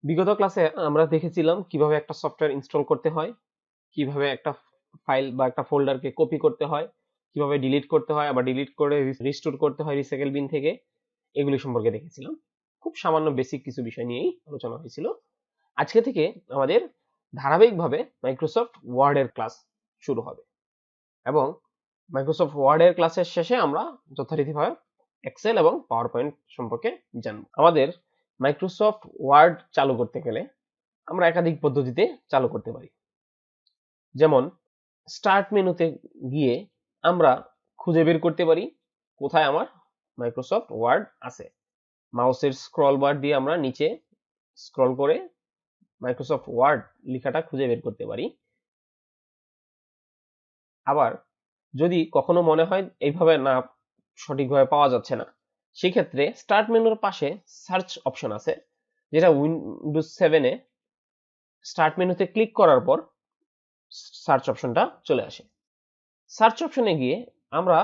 বিগত ক্লাসে আমরা দেখেছিলাম কিভাবে একটা সফটওয়্যার ইনস্টল করতে হয়, কিভাবে একটা ফাইল বা একটা ফোল্ডারকে কপি করতে হয়, কিভাবে ডিলিট করতে হয়, আবার ডিলিট করে রিস্টোর করতে হয় রিসাইকেল বিন থেকে। এগুলি সম্পর্কে দেখেছিলাম। খুব সামান্য বেসিক কিছু বিষয় নিয়েই আলোচনা হয়েছিল। আজকে থেকে আমাদের ধারাবাহিকভাবে মাইক্রোসফট ওয়ার্ডের ক্লাস শুরু হবে এবং মাইক্রোসফট ওয়ার্ডের ক্লাসের শেষে আমরা যথারীতিভাবে এক্সেল এবং পাওয়ার পয়েন্ট সম্পর্কে জানব। আমাদের মাইক্রোসফট ওয়ার্ড চালু করতে গেলে আমরা একাধিক পদ্ধতিতে চালু করতে পারি। যেমন স্টার্ট মেনুতে গিয়ে আমরা খুঁজে বের করতে পারি কোথায় আমার মাইক্রোসফট ওয়ার্ড আছে। মাউসের স্ক্রল বার দিয়ে আমরা নিচে স্ক্রল করে মাইক্রোসফট ওয়ার্ড লেখাটা খুঁজে বের করতে পারি। আবার যদি কখনো মনে হয় এইভাবে না সঠিকভাবে পাওয়া যাচ্ছে না, সেক্ষেত্রে স্টার্ট মেনুর পাশে সার্চ অপশন আছে, যেটা উইন্ডোজ 7-এ স্টার্ট মেনুতে ক্লিক করার পর সার্চ অপশনটা চলে আসে। সার্চ অপশনে গিয়ে আমরা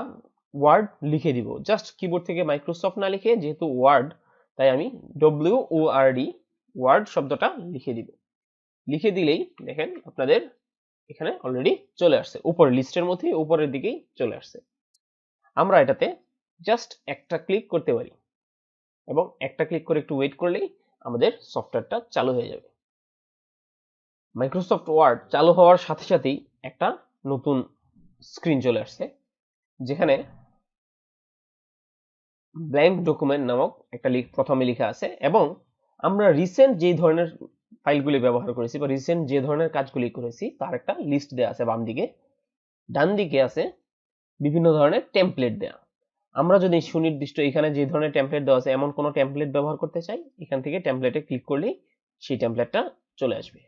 ওয়ার্ড লিখে দিব, জাস্ট কিবোর্ড থেকে মাইক্রোসফট না লিখে, যেহেতু ওয়ার্ড তাই আমি WORD ওয়ার্ড শব্দটা লিখে দিব। লিখে দিলেই দেখেন আপনাদের এখানে অলরেডি চলে আসছে, উপরের লিস্টের মধ্যে উপরের দিকেই চলে আসছে। আমরা এটাতে জাস্ট একটা ক্লিক করতে পারি এবং একটা ক্লিক করে একটু ওয়েট করলেই আমাদের সফটওয়্যারটা চালু হয়ে যাবে। মাইক্রোসফট ওয়ার্ড চালু হওয়ার সাথে সাথেই একটা নতুন স্ক্রিন চলে আসছে, যেখানে ব্ল্যাঙ্ক ডকুমেন্ট নামক একটা প্রথমে লেখা আছে এবং আমরা রিসেন্ট যে ধরনের ফাইলগুলি ব্যবহার করেছি বা রিসেন্ট যে ধরনের কাজগুলি করেছি তার একটা লিস্ট দেওয়া আছে বাম দিকে। ডান দিকে আছে বিভিন্ন ধরনের টেমপ্লেট দেওয়া। আমরা যদি সুনির্দিষ্ট এখানে যে ধরনের টেমপ্লেট দেওয়া আছে এমন কোনো টেমপ্লেট ব্যবহার করতে চাই, এখান থেকে টেমপ্লেটে ক্লিক করলেই সেই টেমপ্লেটটা চলে আসবে।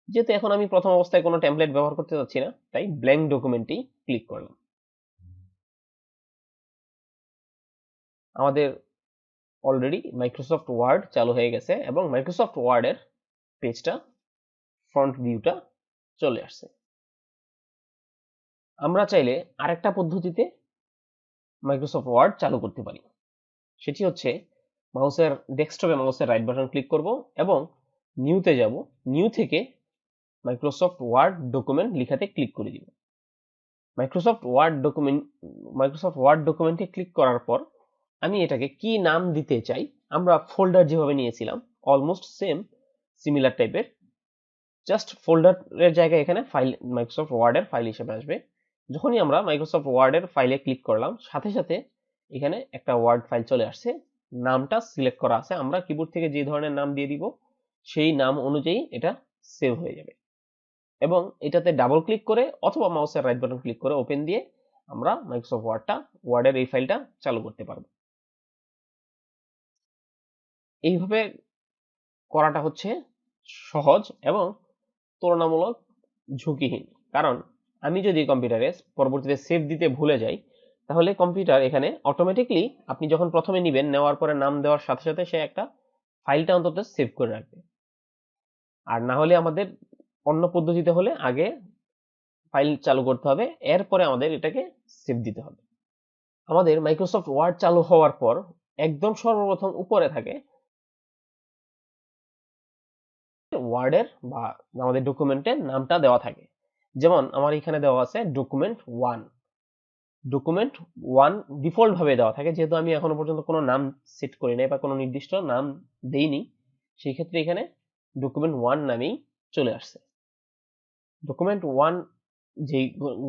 যেহেতু এখন আমি প্রথম অবস্থায় কোনো টেমপ্লেট ব্যবহার করতে চাচ্ছি না, তাই ব্ল্যাঙ্ক ডকুমেন্টেই ক্লিক করলাম। আমাদের অলরেডি মাইক্রোসফট ওয়ার্ড চালু হয়ে গেছে এবং মাইক্রোসফট ওয়ার্ডের পেজটা ফ্রন্ট ভিউটা চলে আসছে। আমরা চাইলে আরেকটা পদ্ধতিতে মাইক্রোসফট ওয়ার্ড চালু করতে পারি, সেটি হচ্ছে মাউসের ডেস্কটপে মাউসের রাইট বাটন ক্লিক করব এবং নিউতে যাব, নিউ থেকে মাইক্রোসফট ওয়ার্ড ডকুমেন্ট লেখাতে ক্লিক করে দিব। মাইক্রোসফট ওয়ার্ড ডকুমেন্টে ক্লিক করার পর আমি এটাকে কি নাম দিতে চাই, আমরা ফোল্ডার যেভাবে নিয়েছিলাম অলমোস্ট সেম সিমিলার টাইপের, জাস্ট ফোল্ডারের জায়গায় এখানে ফাইল মাইক্রোসফট ওয়ার্ডের ফাইল হিসেবে আসবে। যখনই আমরা মাইক্রোসফট ওয়ার্ডের ফাইলে ক্লিক করলাম, সাথে সাথে এখানে একটা ওয়ার্ড ফাইল চলে আসছে, নামটা সিলেক্ট করা আছে। আমরা কিবোর্ড থেকে যে ধরনের নাম দিয়ে দিব সেই নাম অনুযায়ী এটা সেভ হয়ে যাবে এবং এটাতে ডাবল ক্লিক করে অথবা মাউসের রাইট বাটন ক্লিক করে ওপেন দিয়ে আমরা মাইক্রোসফট ওয়ার্ডের এই ফাইলটা চালু করতে পারবো। এইভাবে করাটা হচ্ছে সহজ এবং তুলনামূলক ঝুঁকিহীন, কারণ আমি যদি কম্পিউটারে পরবর্তীতে সেভ দিতে ভুলে যাই, তাহলে কম্পিউটার এখানে অটোমেটিকলি আপনি যখন প্রথমে নিবেন, নেওয়ার পরে নাম দেওয়ার সাথে সাথে সে একটা ফাইলটা অন্তত সেভ করে রাখবে। আর না হলে আমাদের অন্য পদ্ধতিতে হলে আগে ফাইল চালু করতে হবে, এরপরে আমাদের এটাকে সেভ দিতে হবে। আমাদের মাইক্রোসফট ওয়ার্ড চালু হওয়ার পর একদম সর্বপ্রথম উপরে থাকে ওয়ার্ডের বা আমাদের ডকুমেন্টের নামটা দেওয়া থাকে। যেমন আমার এখানে দেওয়া আছে ডকুমেন্ট 1 ডিফল্ট ভাবে দেওয়া থাকে, যেহেতু আমি এখনো পর্যন্ত কোনো নাম সেট করি নাই বা কোনো নির্দিষ্ট নাম দেইনি, সেই ক্ষেত্রে এখানে ডকুমেন্ট 1 নামেই চলে আসছে। ডকুমেন্ট 1 যেই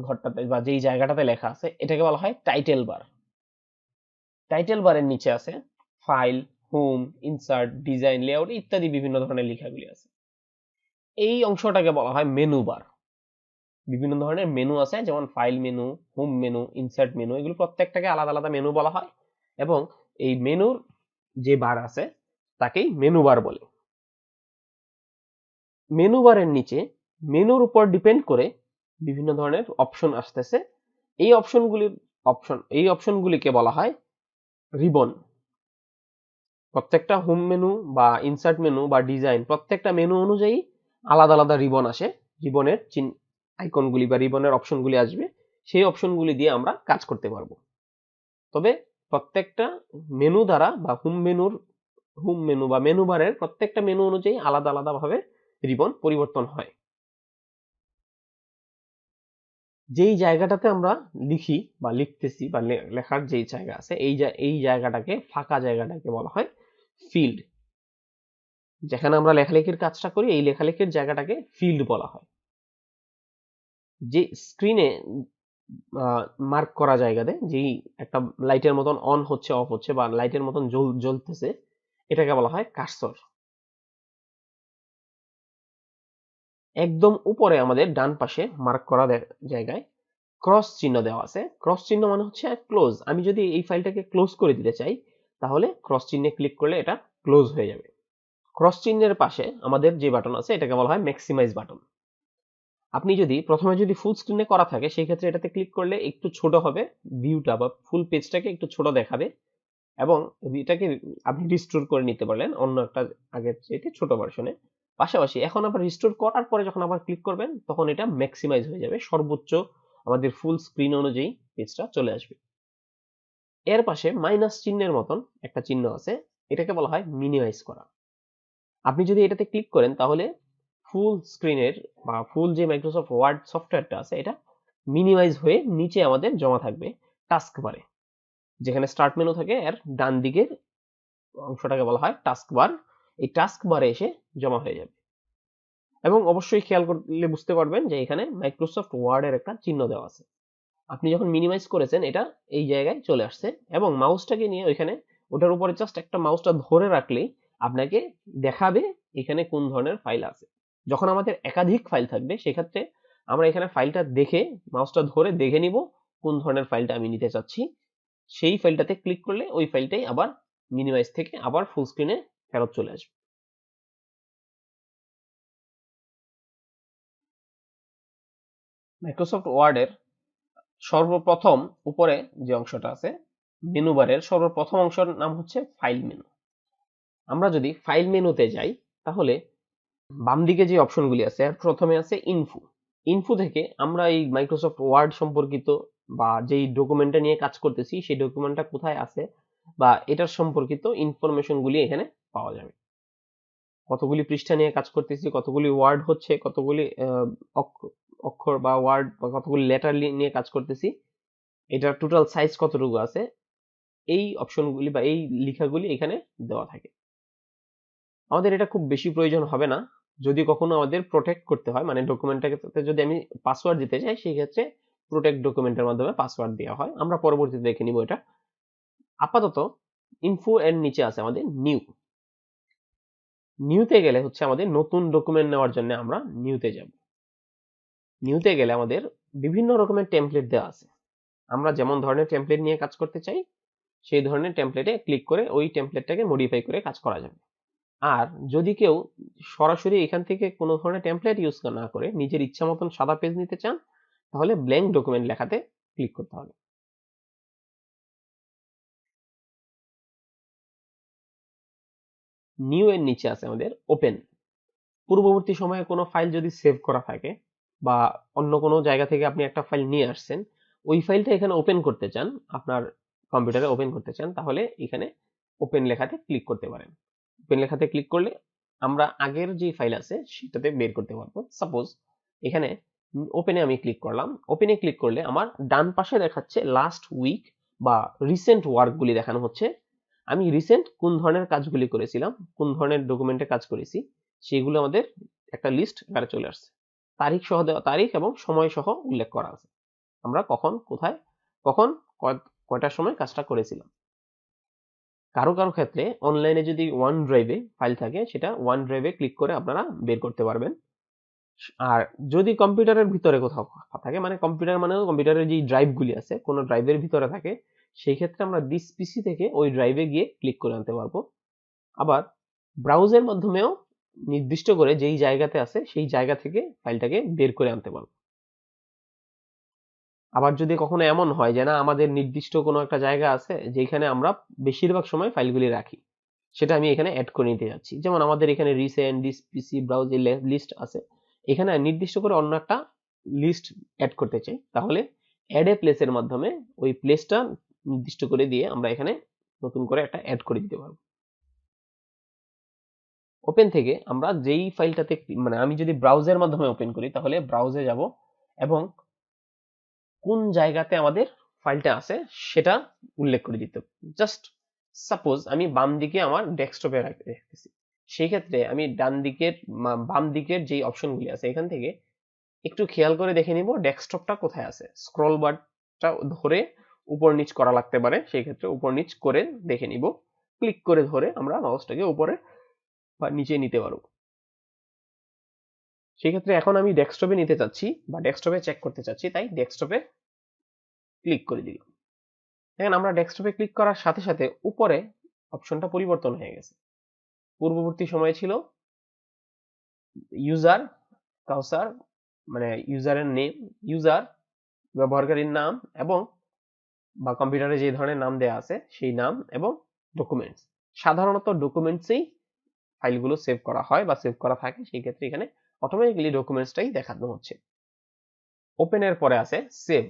ঘরটাতে বা যেই জায়গাটাতে লেখা আছে এটাকে বলা হয় টাইটেল বার। টাইটেল বারের নিচে আছে file, home, insert, design, layout ইত্যাদি বিভিন্ন ধরনের লেখাগুলি আছে। এই অংশটাকে বলা হয় মেনু বার। বিভিন্ন ধরনের মেনু আছে, যেমন file menu, home menu, insert menu, এগুলো প্রত্যেকটাকে আলাদা আলাদা মেনু বলা হয় এবং এই মেনুর যে বার আছে তাকেই মেনু বার বলে। মেনু বারের নিচে মেনুর উপর ডিপেন্ড করে বিভিন্ন ধরনের অপশন আসতেছে। এই অপশনগুলিকে বলা হয় রিবন। প্রত্যেকটা হোম মেনু বা ইনসার্ট মেনু বা ডিজাইন প্রত্যেকটা মেনু অনুযায়ী আলাদা আলাদা রিবন আসে। রিবনের আইকনগুলি বা রিবনের অপশনগুলি আসবে, সেই অপশনগুলি দিয়ে আমরা কাজ করতে পারবো। তবে প্রত্যেকটা মেনু দ্বারা বা হোম মেনুর হোম মেনু বা মেনু বারের প্রত্যেকটা মেনু অনুযায়ী আলাদা আলাদা ভাবে রিবন পরিবর্তন হয়। যেই জায়গাটাতে আমরা লিখি বা লিখতেছি বা লেখার যেই জায়গা আছে এই জায়গাটাকে, ফাঁকা জায়গাটাকে বলা হয় ফিল্ড। যেখানে আমরা লেখালেখির কাজটা করি এই লেখালেখির জায়গাটাকে ফিল্ড বলা হয়। যে স্ক্রিনে মার্ক করা জায়গাতে যেই একটা লাইটের মতন অন হচ্ছে অফ হচ্ছে বা লাইটের মতন জ্বলতেছে, এটাকে বলা হয় কার্সর। একদম উপরে আমাদের ডান পাশে মার্ক করা জায়গায় ক্রস চিহ্ন দেওয়া আছে। ক্রস চিহ্ন মানে হচ্ছে ক্লোজ। আমি যদি এই ফাইলটাকে ক্লোজ করে দিতে চাই তাহলে ক্রস চিহ্নে ক্লিক করলে এটা ক্লোজ হয়ে যাবে। ক্রস চিহ্নের পাশে আমাদের যে বাটন আছে এটাকে বলা হয় ম্যাক্সিমাইজ বাটন। আপনি যদি প্রথমে যদি ফুল স্ক্রিনে করা থাকে সেই ক্ষেত্রে এটাতে ক্লিক করলে একটু ছোট হবে, ভিউটা বা ফুল পেজটাকে একটু ছোট দেখাবে এবং এটাকে আপনি রিস্টোর করে নিতে পারলেন অন্য একটা আগের চেয়ে ছোট ভার্সনে। পাশাপাশি এখন আবার রিস্টোর করার পরে যখন আবার ক্লিক করবেন তখন এটা ম্যাক্সিমাইজ হয়ে যাবে, সর্বোচ্চ আমাদের ফুল স্ক্রিন অনুযায়ী পেজটা চলে আসবে। এর পাশে মাইনাস চিহ্নের মতন একটা চিহ্ন আছে, এটাকে বলা হয় মিনিমাইজ করা। আপনি যদি এটাতে ক্লিক করেন তাহলে ফুল স্ক্রিনের বা ফুল যে মাইক্রোসফট ওয়ার্ড সফটওয়্যারটা আছে এটা মিনিমাইজ হয়ে নিচে আমাদের জমা থাকবে টাস্ক বারে। যেখানে স্টার্ট মেনু থাকে এর ডান দিকের অংশটাকে বলা হয় টাস্ক বার। এই টাস্ক বারে এসে জমা হয়ে যাবে এবং অবশ্যই খেয়াল করলে বুঝতে পারবেন যে এখানে মাইক্রোসফট ওয়ার্ড এর একটা চিহ্ন দেওয়া আছে। আপনি যখন মিনিমাইজ করেছেন এটা এই জায়গায় চলে আসছে এবং মাউসটাকে নিয়ে ওইখানে ওটার উপরে জাস্ট একটা মাউসটা ধরে রাখলেই আপনাকে দেখাবে এখানে কোন ধরনের ফাইল আছে। যখন আমাদের একাধিক ফাইল থাকবে সেক্ষেত্রে আমরা এখানে ফাইলটা দেখে মাউসটা ধরে দেখে নিব কোন ধরনের ফাইলটা আমি নিতে চাচ্ছি। সেই ফাইলটাতে ক্লিক করলে ওই ফাইলটাই আবার মিনিমাইজ থেকে আবার ফুল স্ক্রিনে ফেরত চলে আসবে। মাইক্রোসফট ওয়ার্ডের সর্বপ্রথম উপরে যে অংশটা আছে মেনু বারের সর্বপ্রথম অংশের নাম হচ্ছে ফাইল মেনু। আমরা যদি ফাইল মেনুতে যাই তাহলে বাম দিকে যে অপশনগুলি আছে প্রথমে আছে ইনফো। ইনফো থেকে আমরা এই মাইক্রোসফট ওয়ার্ড সম্পর্কিত বা যেই ডকুমেন্টটা নিয়ে কাজ করতেছি সেই ডকুমেন্টটা কোথায় আছে বা এটার সম্পর্কিত ইনফরমেশনগুলি এখানে পাওয়া যাবে। কতগুলি পৃষ্ঠা নিয়ে কাজ করতেছি, কতগুলি ওয়ার্ড হচ্ছে, কতগুলি অক্ষর বা ওয়ার্ড বা কতগুলি লেটার নিয়ে কাজ করতেছি, এটার টোটাল সাইজ কতটুকু আছে, এই অপশনগুলি বা এই লেখাগুলি এখানে দেওয়া থাকে। আমাদের এটা খুব বেশি প্রয়োজন হবে না যদি কখনো আমাদের প্রোটেক্ট করতে হয়, মানে ডকুমেন্টটাকে যদি আমি পাসওয়ার্ড দিতে চাই সেই ক্ষেত্রে প্রোটেক্ট ডকুমেন্টের মাধ্যমে পাসওয়ার্ড দেওয়া হয়, আমরা পরবর্তীতে দেখে নিব এটা। আপাতত ইনফো এর নিচে আছে আমাদের নিউ। নিউতে গেলে হচ্ছে আমাদের নতুন ডকুমেন্ট নেওয়ার জন্য আমরা নিউতে যাব। নিউতে গেলে আমাদের বিভিন্ন রকমের টেমপ্লেট দেওয়া আছে। আমরা যেমন ধরনের টেমপ্লেট নিয়ে কাজ করতে চাই সেই ধরনের টেমপ্লেটে ক্লিক করে ওই টেমপ্লেটটাকে মডিফাই করে কাজ করা যাবে। আর যদি কেউ সরাসরি এখান থেকে কোনো ধরনের টেমপ্লেট ইউজ না করে নিজের ইচ্ছা মতন সাদা পেজ নিতে চান তাহলে ব্ল্যাঙ্ক ডকুমেন্ট লেখাতে ক্লিক করতে হবে। নিউ এর নিচে আছে আমাদের ওপেন। পূর্ববর্তী সময়ে কোনো ফাইল যদি সেভ করা থাকে বা অন্য কোনো জায়গা থেকে আপনি একটা ফাইল নিয়ে আসছেন, ওই ফাইলটা এখানে ওপেন করতে চান, আপনার কম্পিউটারে ওপেন করতে চান, তাহলে এখানে ওপেন লেখাতে ক্লিক করতে পারেন। ওপেন লেখাতে ক্লিক করলে আমরা আগের যে ফাইল আছে সেটাতে বের করতে পারবো। সাপোজ এখানে ওপেনে আমি ক্লিক করলাম, ওপেনে ক্লিক করলে আমার ডান পাশে দেখাচ্ছে লাস্ট উইক বা রিসেন্ট ওয়ার্কগুলি দেখানো হচ্ছে। আমি রিসেন্ট কোন ধরনের কাজগুলি করেছিলাম, কোন ধরনের ডকুমেন্টে কাজ করেছি সেগুলো আমাদের একটা লিস্ট আকারে চলে আসছে। তারিখ সহ দেওয়া, তারিখ এবং সময় সহ উল্লেখ করা আছে, আমরা কখন কোথায় কখন কয়টার সময় কাজটা করেছিলাম। কারো কারো ক্ষেত্রে অনলাইনে যদি ওয়ান ড্রাইভে ফাইল থাকে সেটা ওয়ান ড্রাইভে ক্লিক করে আপনারা বের করতে পারবেন। আর যদি কম্পিউটারের ভিতরে কোথাও থাকে, মানে কম্পিউটার মানে কম্পিউটারের যে ড্রাইভগুলি আছে কোনো ড্রাইভের ভিতরে থাকে, সেই ক্ষেত্রে আমরা দিস পিসি থেকে ওই ড্রাইভে গিয়ে ক্লিক করে আনতে পারবো। আবার ব্রাউজের মাধ্যমেও নির্দিষ্ট করে যেই জায়গাতে আছে সেই জায়গা থেকে ফাইলটাকে বের করে আনতে পারবো। আবার যদি কখনো এমন হয় যে না আমাদের নির্দিষ্ট কোনো একটা জায়গা আছে যেখানে আমরা বেশিরভাগ সময় ফাইলগুলি রাখি, সেটা আমি এখানে অ্যাড করে নিতে যাচ্ছি। যেমন আমাদের এখানে recent, this PC, browse list আছে, এখানে নির্দিষ্ট করে অন্য একটা লিস্ট অ্যাড করতে চাই, তাহলে অ্যাড এ প্লেসের মাধ্যমে ওই প্লেসটা নির্দিষ্ট করে দিয়ে আমরা এখানে নতুন করে একটা অ্যাড করে দিতে পারবো। ওপেন থেকে আমরা যেই ফাইলটাতে মানে আমি যদি ব্রাউজারের মাধ্যমে ওপেন করি তাহলে ব্রাউজে যাব এবং কোন জায়গাতে আমাদের ফাইলটা আছে সেটা উল্লেখ করে দিতে হবে। জাস্ট সাপোজ আমি বাম দিকে আমার ডেস্কটপে রাখতেছি, সেই ক্ষেত্রে আমি বাম দিকের যে অপশনগুলি আছে এখান থেকে একটু খেয়াল করে দেখে নিব ডেস্কটপটা কোথায় আছে। স্ক্রল বারটা ধরে উপর নিচ করা লাগতে পারে, সেই ক্ষেত্রে উপর নিচ করে দেখে নিব। ক্লিক করে ধরে আমরা মাউসটাকে উপরে বা নিচে নিতে পারবো। সেই ক্ষেত্রে এখন আমি ডেস্কটপে নিতে চাচ্ছি বা ডেস্কটপে চেক করতে চাচ্ছি, তাই ডেস্কটপে ক্লিক করে দিলাম। দেখেন আমরা ডেস্কটপে ক্লিক করার সাথে সাথে উপরে অপশনটা পরিবর্তন হয়ে গেছে। পূর্ববর্তী সময়ে ছিল ইউজার কাউসার, মানে ইউজারের নেম, ইউজার ব্যবহারকারীর নাম এবং বা কম্পিউটারে যে ধরনের নাম দেয়া আছে সেই নাম এবং ডকুমেন্টস। সাধারণত ডকুমেন্টসেই ফাইলগুলো সেভ করা হয় বা সেভ করা থাকে, সেই ক্ষেত্রে এখানে অটোমেটিক্যালি ডকুমেন্টসটাই দেখানো হচ্ছে। ওপেনের পরে আছে সেভ।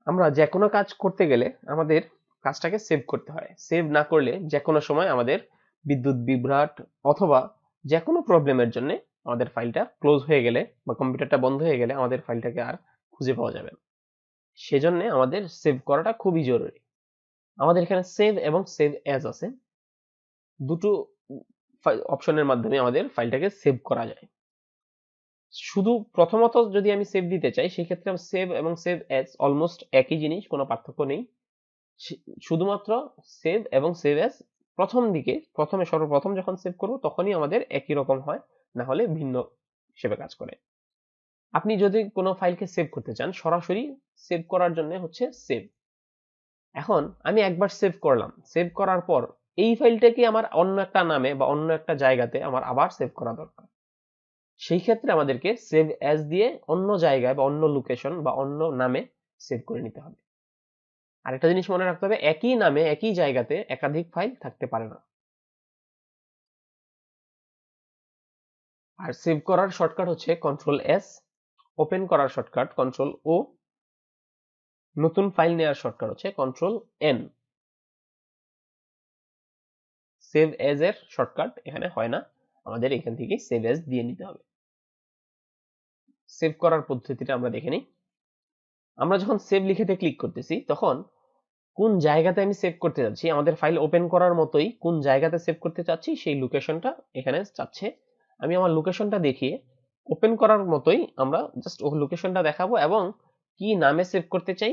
আমরা যে কোনো কাজ করতে গেলে আমাদের কাজটাকে সেভ করতে হয়। সেভ না করলে যে কোনো সময় আমাদের বিদ্যুৎ বিভ্রাট অথবা যে কোনো প্রবলেমের জন্য আমাদের ফাইলটা ক্লোজ হয়ে গেলে বা কম্পিউটারটা বন্ধ হয়ে গেলে আমাদের ফাইলটাকে আর খুঁজে পাওয়া যাবে না। সেজন্য আমাদের সেভ করাটা খুবই জরুরি। আমাদের এখানে সেভ এবং সেভ অ্যাজ আছে, দুটো অপশনের মাধ্যমে আমাদের ফাইলটাকে সেভ করা যায়। শুধু প্রথমত যদি আমি সেভ দিতে চাই সেক্ষেত্রে সেভ এবং সেভ অ্যাজ অলমোস্ট একই জিনিস, কোনো পার্থক্য নেই। শুধুমাত্র সেভ এবং সেভ অ্যাজ সর্বপ্রথম যখন সেভ করব তখনই আমাদের একই রকম হয়, না হলে ভিন্ন হিসেবে কাজ করে। আপনি যদি কোনো ফাইলকে সেভ করতে চান সরাসরি সেভ করার জন্য হচ্ছে সেভ। এখন আমি একবার সেভ করলাম, সেভ করার পর এই ফাইলটাকে আমার অন্য একটা নামে বা অন্য একটা জায়গাতে আমার আবার সেভ করা দরকার। সেই ক্ষেত্রে আমাদেরকে সেভ অ্যাজ দিয়ে অন্য জায়গায় বা অন্য লোকেশন বা অন্য নামে সেভ করে নিতে হবে। আরেকটা জিনিস মনে রাখতে হবে, একই নামে একই জায়গাতে একাধিক ফাইল থাকতে পারে না। আর সেভ করার শর্টকাট হচ্ছে কন্ট্রোল এস, ওপেন করার শর্টকাট কন্ট্রোল ও, নতুন ফাইল নেওয়ার শর্টকাট হচ্ছে কন্ট্রোল এন। সেভ এজ এর শর্টকাট এখানে হয় না, আমাদের এখান থেকে সেভ এজ দিয়ে নিতে হবে। সেভ করার পদ্ধতিটা আমরা দেখে নিই। আমরা যখন সেভ লিখেতে ক্লিক করতেছি তখন কোন জায়গাতে আমি সেভ করতে যাচ্ছি, আমাদের ফাইল ওপেন করার মতোই কোন জায়গাতে সেভ করতে চাচ্ছি সেই লোকেশনটা এখানে চাচ্ছে। আমি আমার লোকেশনটা দেখিয়ে ওপেন করার মতোই আমরা জাস্ট ও লোকেশনটা দেখাবো এবং কি নামে সেভ করতে চাই